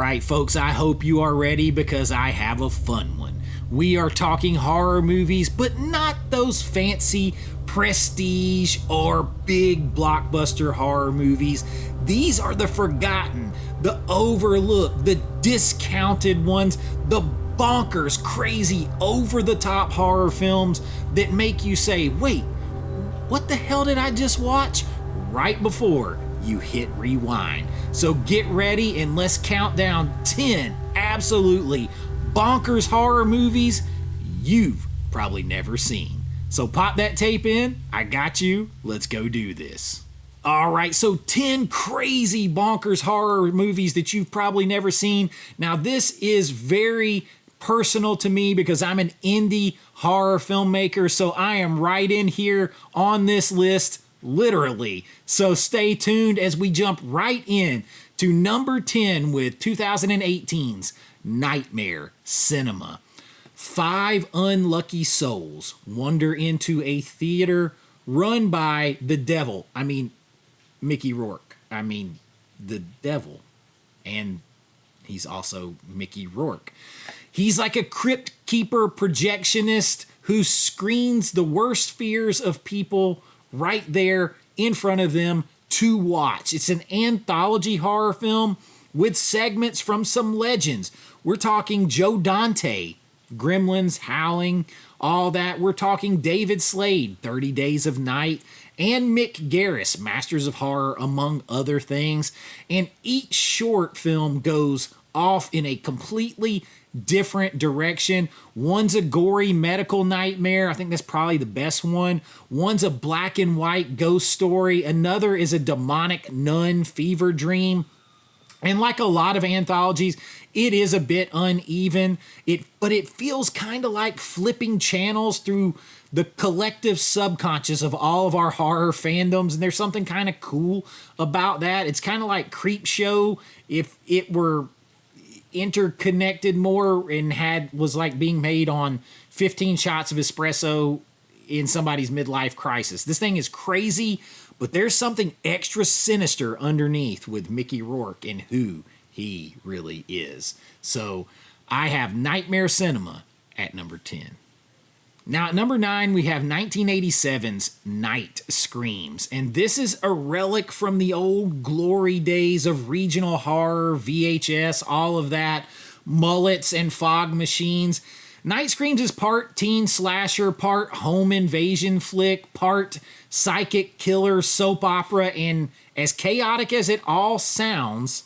right, folks, I hope you are ready because I have a fun one. We are talking horror movies, but not those fancy prestige or big blockbuster horror movies. These are the forgotten, the overlooked, the discounted ones, the bonkers, crazy, over-the-top horror films that make you say, wait, what the hell did I just watch? Right before you hit rewind. So get ready and let's count down 10 absolutely bonkers horror movies you've probably never seen. So pop that tape in, I got you, let's go do this. Alright, so 10 crazy bonkers horror movies that you've probably never seen. Now this is very personal to me because I'm an indie horror filmmaker, so I am right in here on this list, literally. So stay tuned as we jump right in to number 10 with 2018's Nightmare Cinema. 5 unlucky souls wander into a theater run by the devil. I mean, Mickey Rourke. I mean, the devil. And he's also Mickey Rourke. He's like a crypt keeper projectionist who screens the worst fears of people right there in front of them to watch. It's an anthology horror film with segments from some legends. We're talking Joe Dante, Gremlins, Howling, all that. We're talking David Slade, 30 Days of Night, and Mick Garis, Masters of Horror, among other things. And each short film goes off in a completely different direction. One's a gory medical nightmare. I think that's probably the best one. One's a black and white ghost story. Another is a demonic nun fever dream. And like a lot of anthologies, it is a bit uneven. But it feels kind of like flipping channels through the collective subconscious of all of our horror fandoms. And there's something kind of cool about that. It's kind of like Creepshow if it were interconnected more and was like being made on 15 shots of espresso in somebody's midlife crisis. This thing is crazy, but there's something extra sinister underneath with Mickey Rourke and who he really is. So I have Nightmare Cinema at number 10. Now at number 9, we have 1987's Night Screams. And this is a relic from the old glory days of regional horror, VHS, all of that, mullets and fog machines. Night Screams is part teen slasher, part home invasion flick, part psychic killer soap opera, and as chaotic as it all sounds,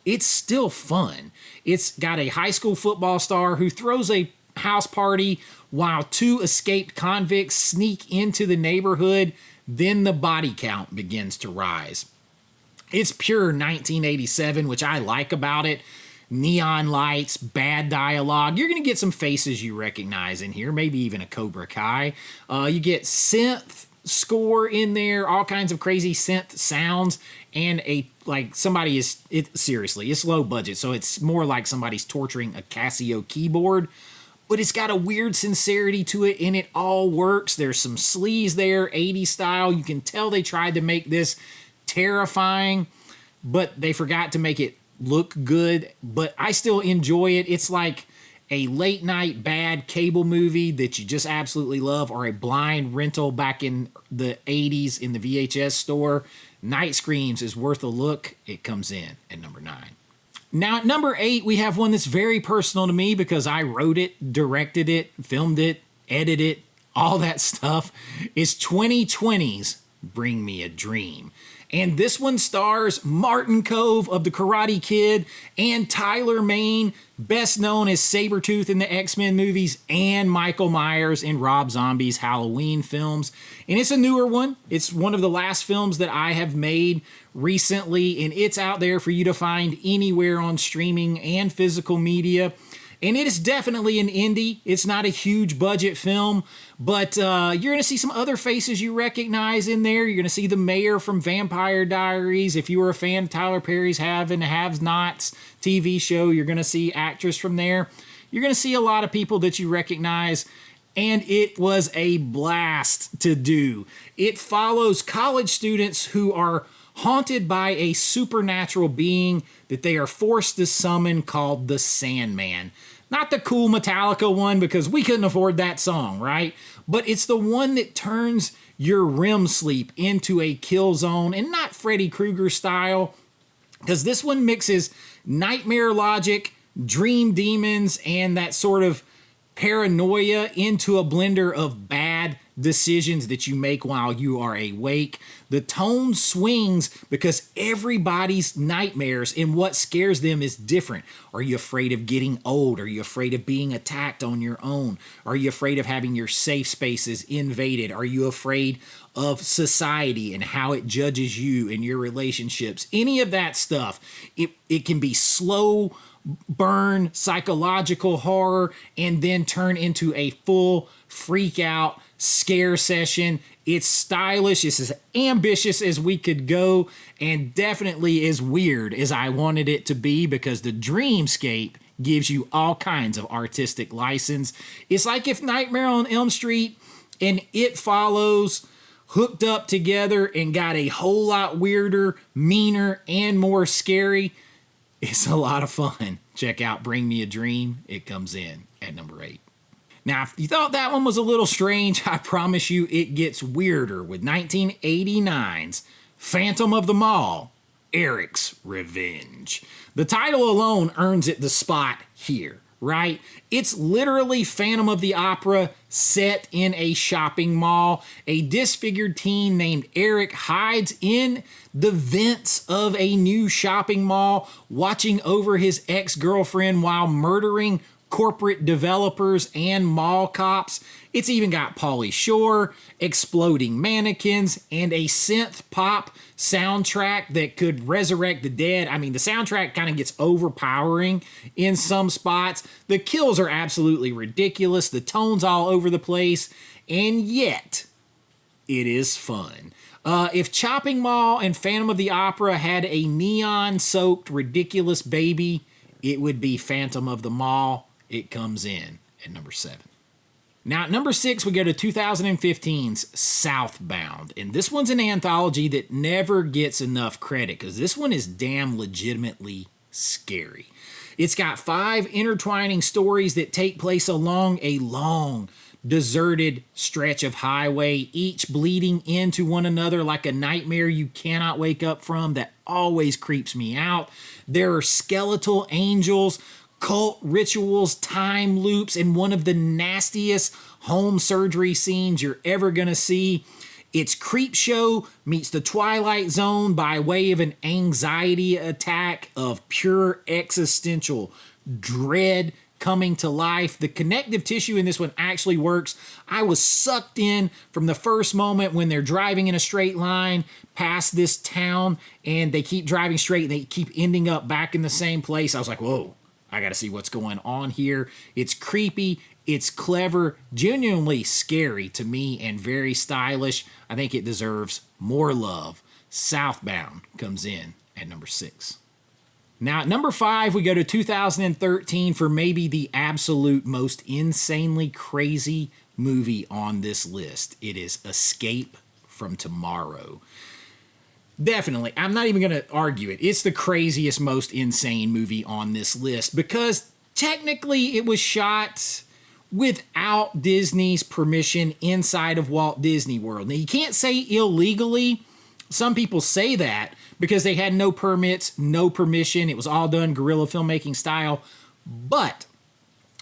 it's still fun. It's got a high school football star who throws a house party while 2 escaped convicts sneak into the neighborhood. Then the body count begins to rise. It's pure 1987, which I like about it. Neon lights, bad dialogue. You're going to get some faces you recognize in here, maybe even a Cobra Kai. You get synth score in there, all kinds of crazy synth sounds, and seriously, it's low budget, so it's more like somebody's torturing a Casio keyboard. But it's got a weird sincerity to it, and it all works. There's some sleaze there, 80s style. You can tell they tried to make this terrifying, but they forgot to make it look good. But I still enjoy it. It's like a late-night bad cable movie that you just absolutely love, or a blind rental back in the 80s in the VHS store. Night Screams is worth a look. It comes in at number 9. Now, at number 8, we have one that's very personal to me because I wrote it, directed it, filmed it, edited it, all that stuff. It's 2020's Bring Me a Dream. And this one stars Martin Kove of The Karate Kid and Tyler Mane, best known as Sabretooth in the X-Men movies, and Michael Myers in Rob Zombie's Halloween films. And it's a newer one. It's one of the last films that I have made recently, and it's out there for you to find anywhere on streaming and physical media. And it is definitely an indie. It's not a huge budget film, but you're going to see some other faces you recognize in there. You're going to see the mayor from Vampire Diaries. If you were a fan of Tyler Perry's Have and Have Nots TV show, you're going to see actors from there. You're going to see a lot of people that you recognize, and it was a blast to do. It follows college students who are haunted by a supernatural being that they are forced to summon called the Sandman. Not the cool Metallica one, because we couldn't afford that song, right? But it's the one that turns your REM sleep into a kill zone, and not Freddy Krueger style, because this one mixes nightmare logic, dream demons, and that sort of paranoia into a blender of bad decisions that you make while you are awake. The tone swings because everybody's nightmares and what scares them is different. Are you afraid of getting old? Are you afraid of being attacked on your own? Are you afraid of having your safe spaces invaded? Are you afraid of society and how it judges you and your relationships? Any of that stuff. It can be slow burn psychological horror and then turn into a full freak out scare session. It's stylish. It's as ambitious as we could go, and definitely as weird as I wanted it to be, because the dreamscape gives you all kinds of artistic license. It's like if Nightmare on Elm Street and It Follows hooked up together and got a whole lot weirder, meaner, and more scary. It's a lot of fun. Check out Bring Me a Dream. It comes in at number 8. Now, if you thought that one was a little strange, I promise you it gets weirder with 1989's Phantom of the Mall, Eric's Revenge. The title alone earns it the spot here, right? It's literally Phantom of the Opera set in a shopping mall. A disfigured teen named Eric hides in the vents of a new shopping mall, watching over his ex-girlfriend while murdering corporate developers and mall cops. It's even got Pauly Shore, exploding mannequins, and a synth pop soundtrack that could resurrect the dead. I mean, the soundtrack kind of gets overpowering in some spots. The kills are absolutely ridiculous. The tone's all over the place, and yet it is fun. If Chopping Mall and Phantom of the Opera had a neon-soaked ridiculous baby, it would be Phantom of the Mall. It comes in at number 7. Now, at number 6, we go to 2015's Southbound. And this one's an anthology that never gets enough credit, because this one is damn legitimately scary. It's got 5 intertwining stories that take place along a long, deserted stretch of highway, each bleeding into one another like a nightmare you cannot wake up from that always creeps me out. There are skeletal angels, cult rituals, time loops, and one of the nastiest home surgery scenes you're ever gonna see. It's Creepshow meets The Twilight Zone by way of an anxiety attack of pure existential dread coming to life. The connective tissue in this one actually works. I was sucked in from the first moment when they're driving in a straight line past this town, and they keep driving straight and they keep ending up back in the same place. I was like, whoa, I got to see what's going on here. It's creepy. It's clever, genuinely scary to me, and very stylish. I think it deserves more love. Southbound comes in at number 6. Now, at number 5, we go to 2013 for maybe the absolute most insanely crazy movie on this list. It is Escape from Tomorrow. Definitely, I'm not even going to argue it. It's the craziest, most insane movie on this list, because technically it was shot without Disney's permission inside of Walt Disney World. Now, you can't say illegally. Some people say that because they had no permits, no permission. It was all done guerrilla filmmaking style. But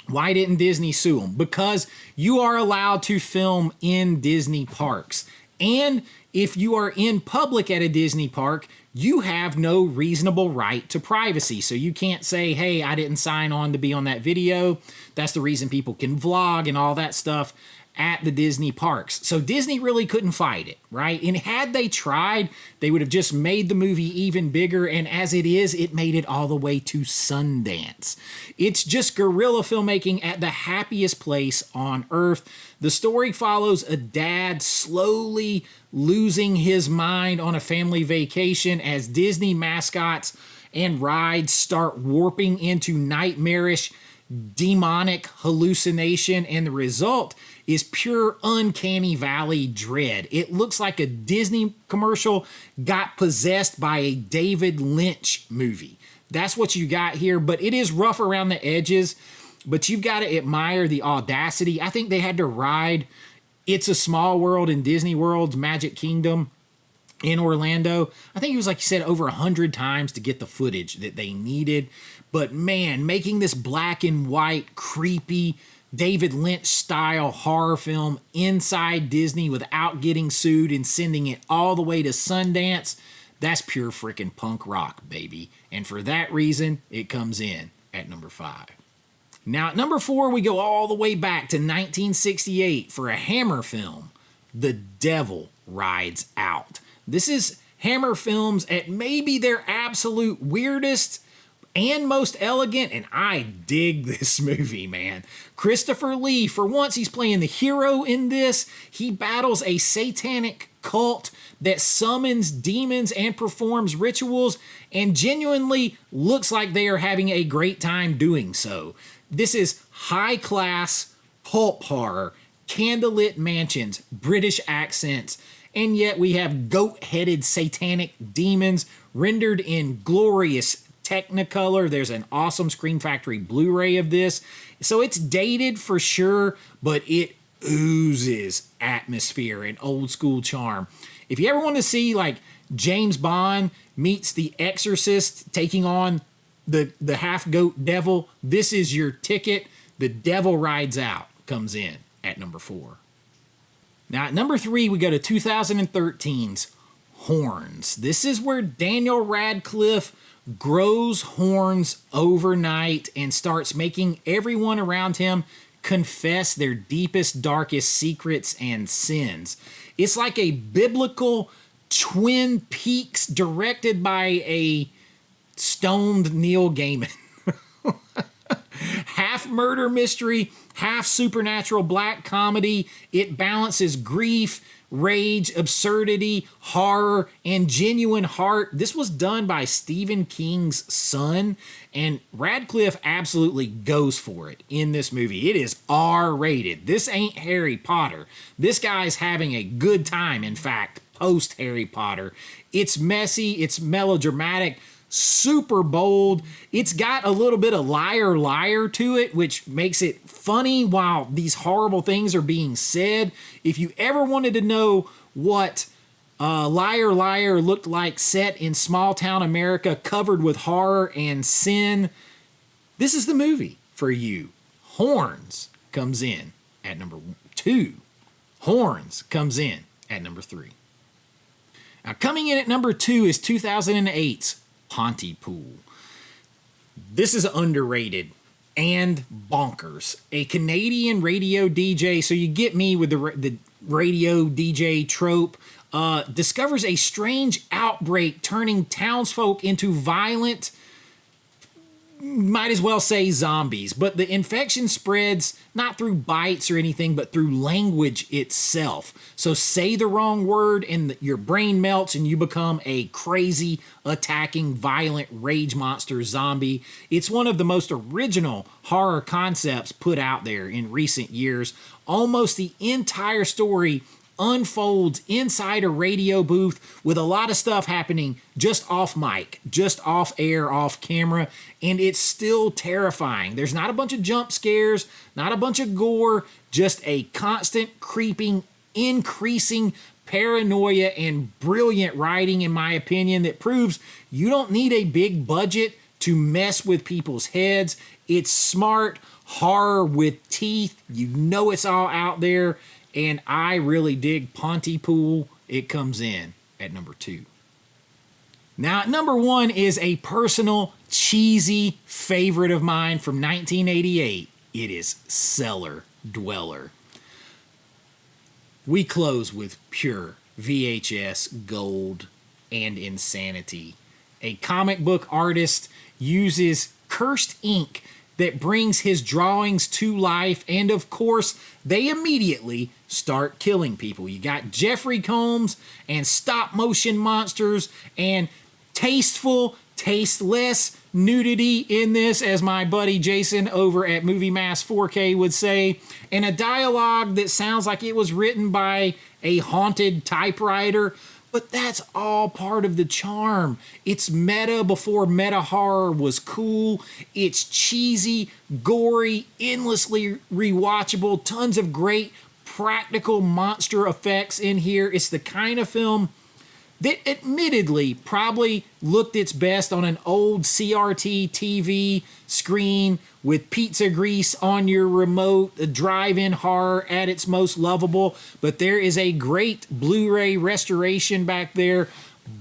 why didn't Disney sue them? Because you are allowed to film in Disney parks. And if you are in public at a Disney park, you have no reasonable right to privacy. So you can't say, hey, I didn't sign on to be on that video. That's the reason people can vlog and all that stuff at the Disney parks. So Disney really couldn't fight it, right? And had they tried, they would have just made the movie even bigger. And as it is, it made it all the way to Sundance. It's just guerrilla filmmaking at the happiest place on earth. The story follows a dad slowly losing his mind on a family vacation as Disney mascots and rides start warping into nightmarish, demonic hallucination, and the result is pure uncanny valley dread. It looks like a Disney commercial got possessed by a David Lynch movie. That's what you got here, but it is rough around the edges, but you've got to admire the audacity. I think they had to ride It's a Small World in Disney World's Magic Kingdom in Orlando. I think it was, like you said, over 100 times to get the footage that they needed. But man, making this black and white, creepy, David Lynch style horror film inside Disney without getting sued and sending it all the way to Sundance, that's pure freaking punk rock, baby. And for that reason, it comes in at number 5. Now at number 4, we go all the way back to 1968 for a Hammer film, The Devil Rides Out. This is Hammer Films at maybe their absolute weirdest and most elegant, and I dig this movie, man. Christopher Lee, for once, he's playing the hero in this. He battles a satanic cult that summons demons and performs rituals and genuinely looks like they are having a great time doing so. This is high-class pulp horror, candlelit mansions, British accents, and yet we have goat-headed satanic demons rendered in glorious Technicolor. There's an awesome Scream Factory Blu-ray of this. So it's dated for sure, but it oozes atmosphere and old school charm. If you ever want to see like James Bond meets the Exorcist taking on the half-goat devil, this is your ticket. The Devil Rides Out comes in at number 4. Now at number 3, we go to 2013's Horns. This is where Daniel Radcliffe grows horns overnight and starts making everyone around him confess their deepest, darkest secrets and sins. It's like a biblical Twin Peaks directed by a stoned Neil Gaiman. Half murder mystery, half supernatural black comedy. It balances grief, rage, absurdity, horror, and genuine heart. This was done by Stephen King's son, and Radcliffe absolutely goes for it in this movie. It is R-rated. This ain't Harry Potter. This guy's having a good time, in fact, post Harry Potter. It's messy, it's melodramatic, super bold. It's got a little bit of liar liar to it, which makes it funny while these horrible things are being said. If you ever wanted to know what Liar Liar looked like set in small town America covered with horror and sin, this is the movie for you. Horns comes in at number 2. Horns comes in at number 3. Now coming in at number 2 is 2008's Pontypool. This is underrated and bonkers. A Canadian radio DJ, so you get me with the radio DJ trope, discovers a strange outbreak turning townsfolk into violent, might as well say zombies, but the infection spreads not through bites or anything, but through language itself. So say the wrong word and your brain melts and you become a crazy, attacking, violent rage monster zombie. It's one of the most original horror concepts put out there in recent years. Almost the entire story unfolds inside a radio booth with a lot of stuff happening just off mic, just off air, off camera, and it's still terrifying. There's not a bunch of jump scares, not a bunch of gore, just a constant creeping, increasing paranoia and brilliant writing, in my opinion, that proves you don't need a big budget to mess with people's heads. It's smart horror with teeth. You know it's all out there. And I really dig Pontypool. It comes in at number 2. Now, at number 1 is a personal, cheesy favorite of mine from 1988. It is Cellar Dweller. We close with pure VHS gold and insanity. A comic book artist uses cursed ink that brings his drawings to life, and of course, they immediately start killing people. You got Jeffrey Combs and stop motion monsters and tasteful, tasteless nudity in this, as my buddy Jason over at Movie Mass 4K would say, and a dialogue that sounds like it was written by a haunted typewriter. But that's all part of the charm. It's meta before meta horror was cool. It's cheesy, gory, endlessly rewatchable, tons of great practical monster effects in here. It's the kind of film that admittedly probably looked its best on an old CRT TV screen with pizza grease on your remote, a drive-in horror at its most lovable. But there is a great Blu-ray restoration back there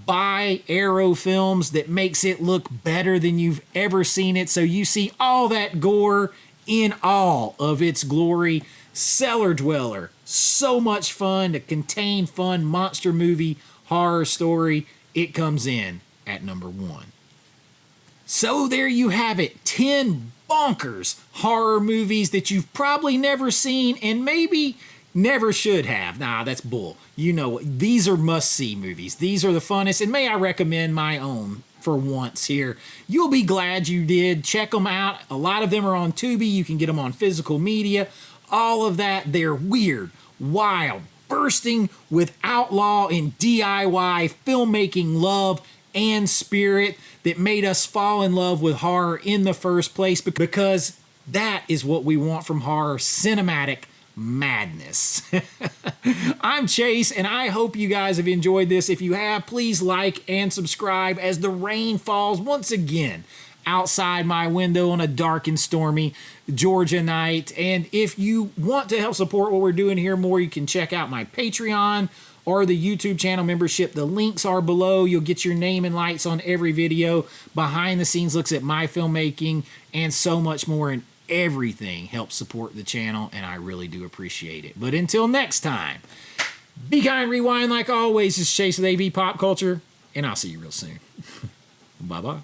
by Arrow Films that makes it look better than you've ever seen it. So you see all that gore in all of its glory. Cellar Dweller, so much fun, a contained fun monster movie horror story. It comes in at number 1. So there you have it, 10 bonkers horror movies that you've probably never seen and maybe never should have. Nah, that's bull. You know, these are must-see movies. These are the funnest, and may I recommend my own for once here. You'll be glad you did. Check them out. A lot of them are on Tubi. You can get them on physical media. All of that, they're weird, wild, bursting with outlaw and DIY filmmaking love and spirit that made us fall in love with horror in the first place, because that is what we want from horror: cinematic madness. I'm Chase, and I hope you guys have enjoyed this. If you have, please like and subscribe as the rain falls once again outside my window on a dark and stormy Georgia night. And if you want to help support what we're doing here more, you can check out my Patreon or the YouTube channel membership. The links are below. You'll get your name and lights on every video, behind the scenes looks at my filmmaking, and so much more. And everything helps support the channel, and I really do appreciate it. But until next time, be kind, rewind like always. It's Chase with AV Pop Culture, and I'll see you real soon. Bye-bye.